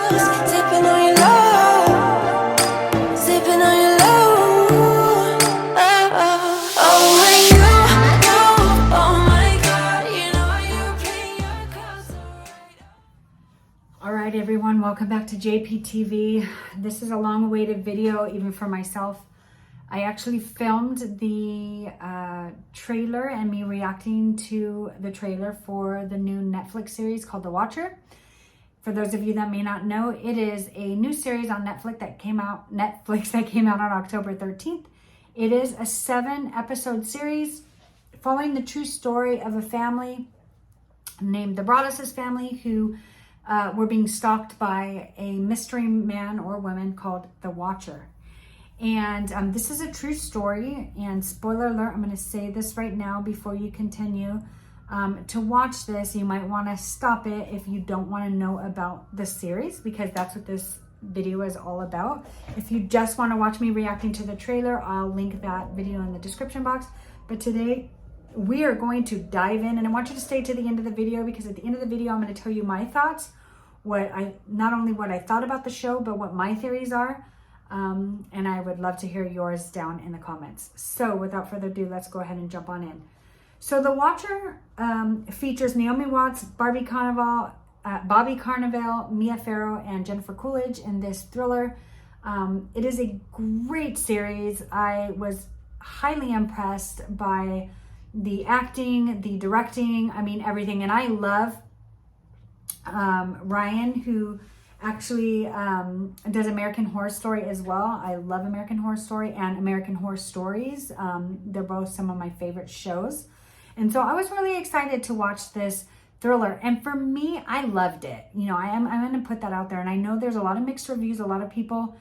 Sipping on your love, sipping on your love. Oh, oh my God, you know you bring your clothes right. All right, everyone, welcome back to JPTV. This is a long-awaited video, even for myself. I actually filmed the trailer and me reacting to the trailer for the new Netflix series called The Watcher. For those of you that may not know, it is a new series on Netflix that came out on October 13th. It is a 7-episode series following the true story of a family named the Broaddus family who were being stalked by a mystery man or woman called the Watcher. And this is a true story, and spoiler alert, I'm going to say this right now before you continue. To watch this, you might want to stop it if you don't want to know about the series, because that's what this video is all about. If you just want to watch me reacting to the trailer, I'll link that video in the description box. But today, we are going to dive in, and I want you to stay to the end of the video, because at the end of the video, I'm going to tell you my thoughts, not only what I thought about the show, but what my theories are. And I would love to hear yours down in the comments. So without further ado, let's go ahead and jump on in. So The Watcher features Naomi Watts, Bobby Cannavale, Mia Farrow, and Jennifer Coolidge in this thriller. It is a great series. I was highly impressed by the acting, the directing, I mean everything. And I love Ryan, who actually does American Horror Story as well. I love American Horror Story and American Horror Stories. They're both some of my favorite shows. And so I was really excited to watch this thriller. And for me, I loved it. You know, I'm going to put that out there. And I know there's a lot of mixed reviews. A lot of people,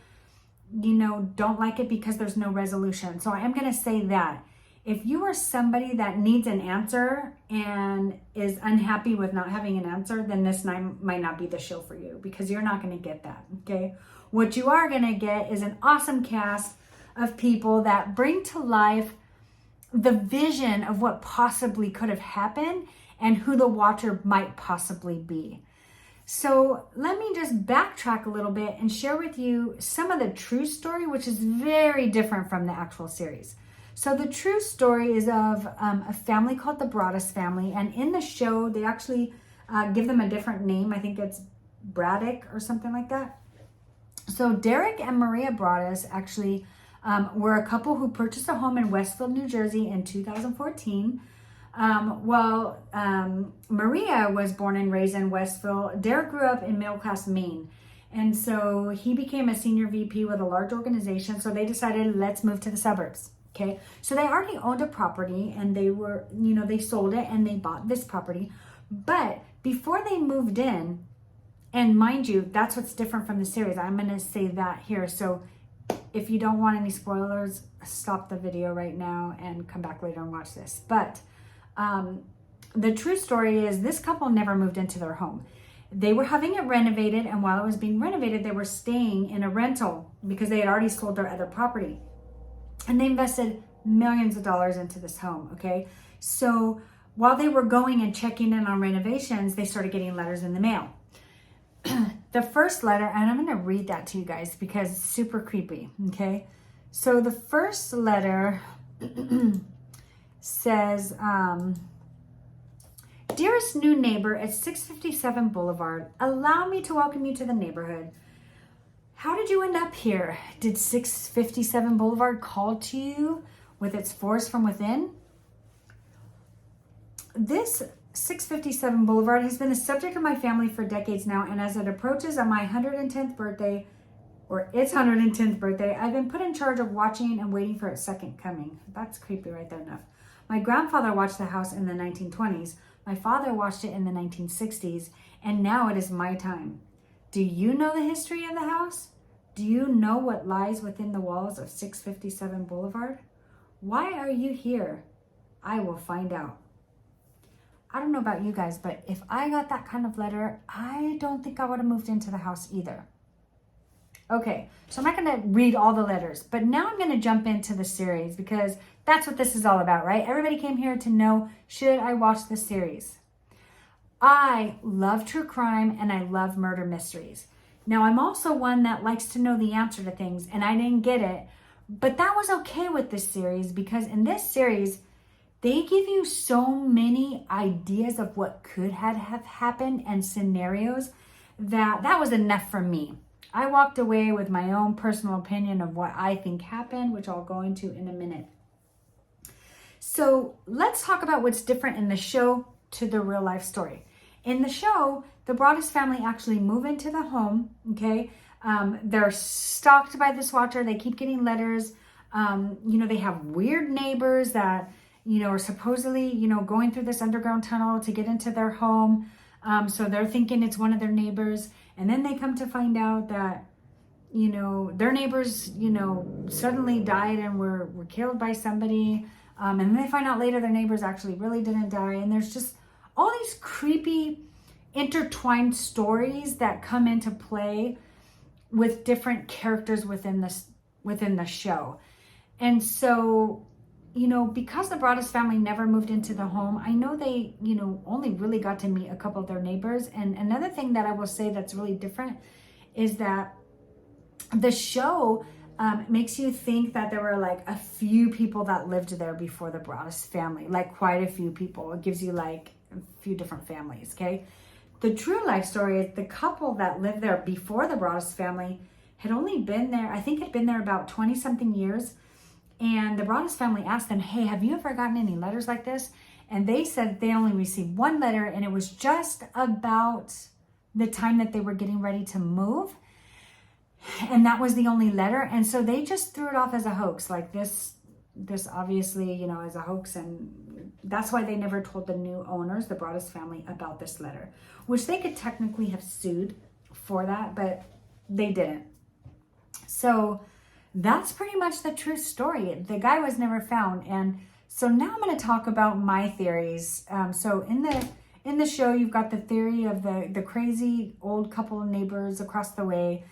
you know, don't like it because there's no resolution. So I am going to say that if you are somebody that needs an answer and is unhappy with not having an answer, then this might not be the show for you, because you're not going to get that, okay? What you are going to get is an awesome cast of people that bring to life the vision of what possibly could have happened and who the Watcher might possibly be. So let me just backtrack a little bit and share with you some of the true story, which is very different from the actual series. So the true story is of a family called the Broaddus family. And in the show, they actually give them a different name. I think it's Braddock or something like that. So Derek and Maria Broaddus actually were a couple who purchased a home in Westfield, New Jersey in 2014. Maria was born and raised in Westfield. Derek grew up in middle-class Maine. And so he became a senior VP with a large organization. So they decided, let's move to the suburbs. Okay, so they already owned a property, and they were, you know, they sold it and they bought this property. But before they moved in, and mind you, that's what's different from the series. I'm going to say that here. So if you don't want any spoilers, stop the video right now and come back later and watch this. But the true story is this couple never moved into their home. They were having it renovated, and while it was being renovated, they were staying in a rental because they had already sold their other property. And they invested millions of dollars into this home, okay? So while they were going and checking in on renovations, they started getting letters in the mail. The first letter, and I'm going to read that to you guys because it's super creepy, okay? So the first letter says, Dearest new neighbor at 657 Boulevard, allow me to welcome you to the neighborhood. How did you end up here? Did 657 Boulevard call to you with its force from within? This 657 Boulevard has been the subject of my family for decades now, and as it approaches on my 110th birthday, or its 110th birthday, I've been put in charge of watching and waiting for its second coming. That's creepy right there enough. My grandfather watched the house in the 1920s. My father watched it in the 1960s, and now it is my time. Do you know the history of the house? Do you know what lies within the walls of 657 Boulevard? Why are you here? I will find out. I don't know about you guys, but if I got that kind of letter, I don't think I would have moved into the house either. Okay, so I'm not going to read all the letters, but now I'm going to jump into the series because that's what this is all about, right? Everybody came here to know, should I watch this series? I love true crime and I love murder mysteries. Now, I'm also one that likes to know the answer to things, and I didn't get it. But that was okay with this series, because in this series, they give you so many ideas of what could have happened and scenarios that was enough for me. I walked away with my own personal opinion of what I think happened, which I'll go into in a minute. So let's talk about what's different in the show to the real life story. In the show, the Broaddus family actually move into the home, okay? They're stalked by this watcher. They keep getting letters. They have weird neighbors that, are supposedly, going through this underground tunnel to get into their home. So they're thinking it's one of their neighbors. And then they come to find out that, their neighbors, suddenly died and were killed by somebody. And then they find out later their neighbors actually really didn't die. And there's just all these creepy intertwined stories that come into play with different characters within the show. And so, because the Broaddus family never moved into the home, I know they, only really got to meet a couple of their neighbors. And another thing that I will say that's really different is that the show makes you think that there were like a few people that lived there before the Broaddus family, like quite a few people. It gives you like a few different families, okay? The true life story is the couple that lived there before the Broaddus family had only been there, I think had been there about 20 something years. And the Broaddus family asked them, hey, have you ever gotten any letters like this? And they said they only received one letter, and it was just about the time that they were getting ready to move. And that was the only letter. And so they just threw it off as a hoax, like this obviously, is a hoax. And that's why they never told the new owners, the Broaddus family, about this letter, which they could technically have sued for that, but they didn't. So that's pretty much the true story. The guy was never found. And so now I'm going to talk about my theories. So in the show, you've got the theory of the crazy old couple of neighbors across the way.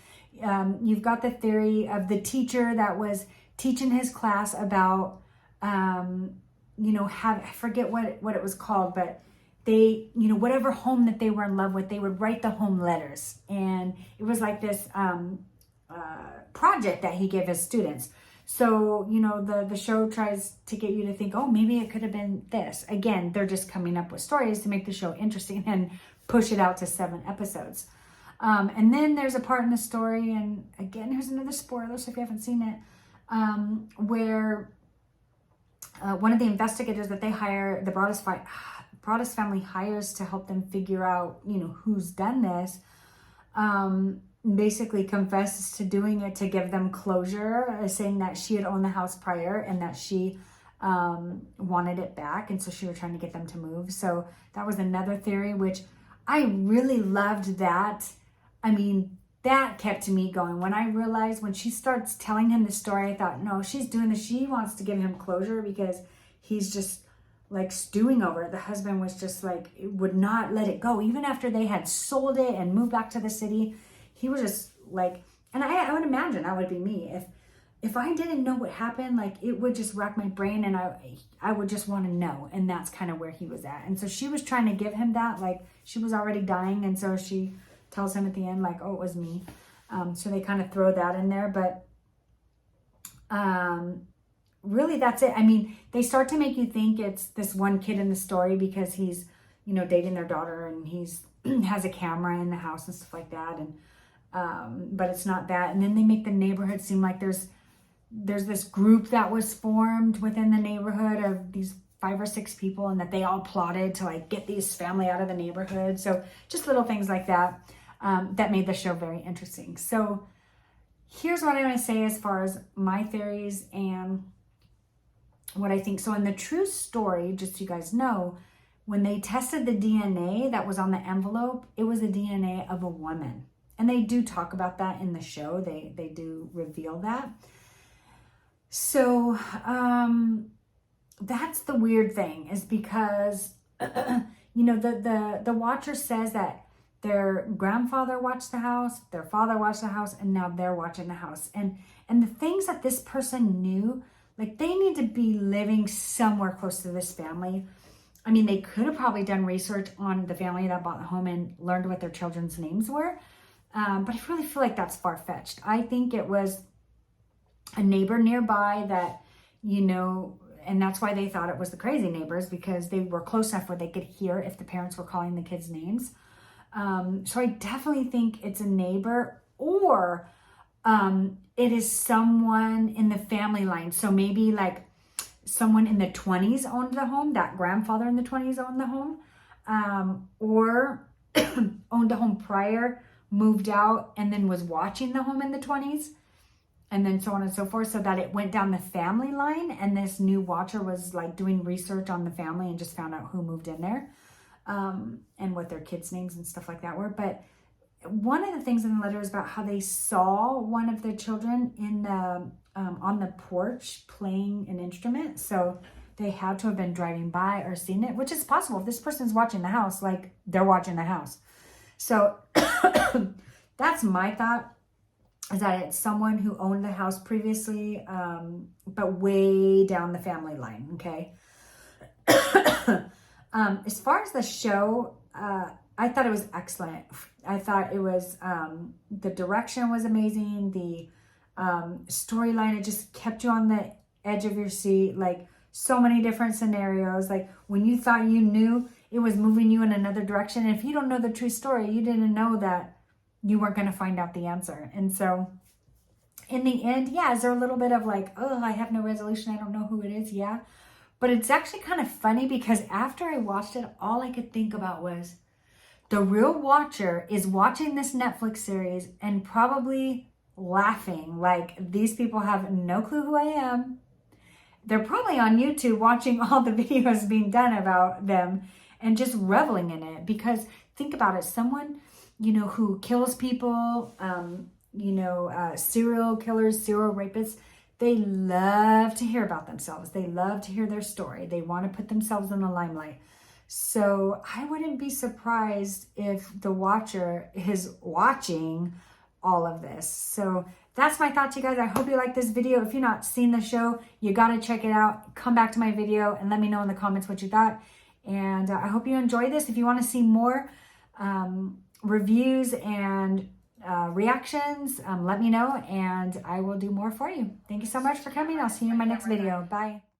You've got the theory of the teacher that was teaching his class about, I forget what it was called, but they, whatever home that they were in love with, they would write the home letters. And it was like this project that he gave his students. So, the show tries to get you to think, oh, maybe it could have been this. Again, they're just coming up with stories to make the show interesting and push it out to 7 episodes. And then there's a part in the story, and again, here's another spoiler, so if you haven't seen it, where one of the investigators that they hire, the Broaddus family hires to help them figure out, who's done this, basically confesses to doing it to give them closure, saying that she had owned the house prior and that she wanted it back, and so she was trying to get them to move. So that was another theory, which I really loved that. I mean, that kept me going. When I realized, when she starts telling him the story, I thought, no, she's doing this. She wants to give him closure because he's just like stewing over it. The husband was just like, would not let it go. Even after they had sold it and moved back to the city, he was just like, and I would imagine that would be me. If I didn't know what happened, like it would just rack my brain, and I would just want to know. And that's kind of where he was at. And so she was trying to give him that, like she was already dying. And so she tells him at the end, like, oh, it was me. So they kind of throw that in there, but really that's it. I mean, they start to make you think it's this one kid in the story because he's, dating their daughter, and he's has a camera in the house and stuff like that. And, but it's not that. And then they make the neighborhood seem like there's this group that was formed within the neighborhood of these 5 or 6 people, and that they all plotted to like get this family out of the neighborhood. So just little things like that. That made the show very interesting. So here's what I want to say as far as my theories and what I think. So in the true story, just so you guys know, when they tested the DNA that was on the envelope, it was the DNA of a woman. And they do talk about that in the show. They do reveal that. So that's the weird thing, is because, the watcher says that their grandfather watched the house, their father watched the house, and now they're watching the house. And the things that this person knew, like they need to be living somewhere close to this family. I mean, they could have probably done research on the family that bought the home and learned what their children's names were. But I really feel like that's far-fetched. I think it was a neighbor nearby that, you know, and that's why they thought it was the crazy neighbors, because they were close enough where they could hear if the parents were calling the kids names. So I definitely think it's a neighbor, or it is someone in the family line. So maybe like someone in the 20s owned the home, that grandfather in the 20s owned the home, or owned a home prior, moved out, and then was watching the home in the 20s, and then so on and so forth, so that it went down the family line, and this new watcher was like doing research on the family and just found out who moved in there, and what their kids' names and stuff like that were. But one of the things in the letter is about how they saw one of the children in the on the porch playing an instrument. So they had to have been driving by or seen it, which is possible. If this person's watching the house, like they're watching the house. So that's my thought, is that it's someone who owned the house previously, but way down the family line, okay? As far as the show, I thought it was excellent. I thought it was, the direction was amazing. The storyline, it just kept you on the edge of your seat. Like, so many different scenarios. Like, when you thought you knew, it was moving you in another direction. And if you don't know the true story, you didn't know that you weren't going to find out the answer. And so in the end, yeah, is there a little bit of like, oh, I have no resolution, I don't know who it is? Yeah. But it's actually kind of funny, because after I watched it, all I could think about was the real watcher is watching this Netflix series and probably laughing like, these people have no clue who I am. They're probably on YouTube watching all the videos being done about them and just reveling in it. Because think about it, someone, you know, who kills people, serial killers, serial rapists, they love to hear about themselves. They love to hear their story. They want to put themselves in the limelight. So I wouldn't be surprised if the watcher is watching all of this. So that's my thoughts, you guys. I hope you like this video. If you've not seen the show, you got to check it out. Come back to my video and let me know in the comments what you thought. And I hope you enjoy this. If you want to see more reviews and reactions, let me know, and I will do more for you. Thank you so much for coming. I'll see you in my next video. Bye.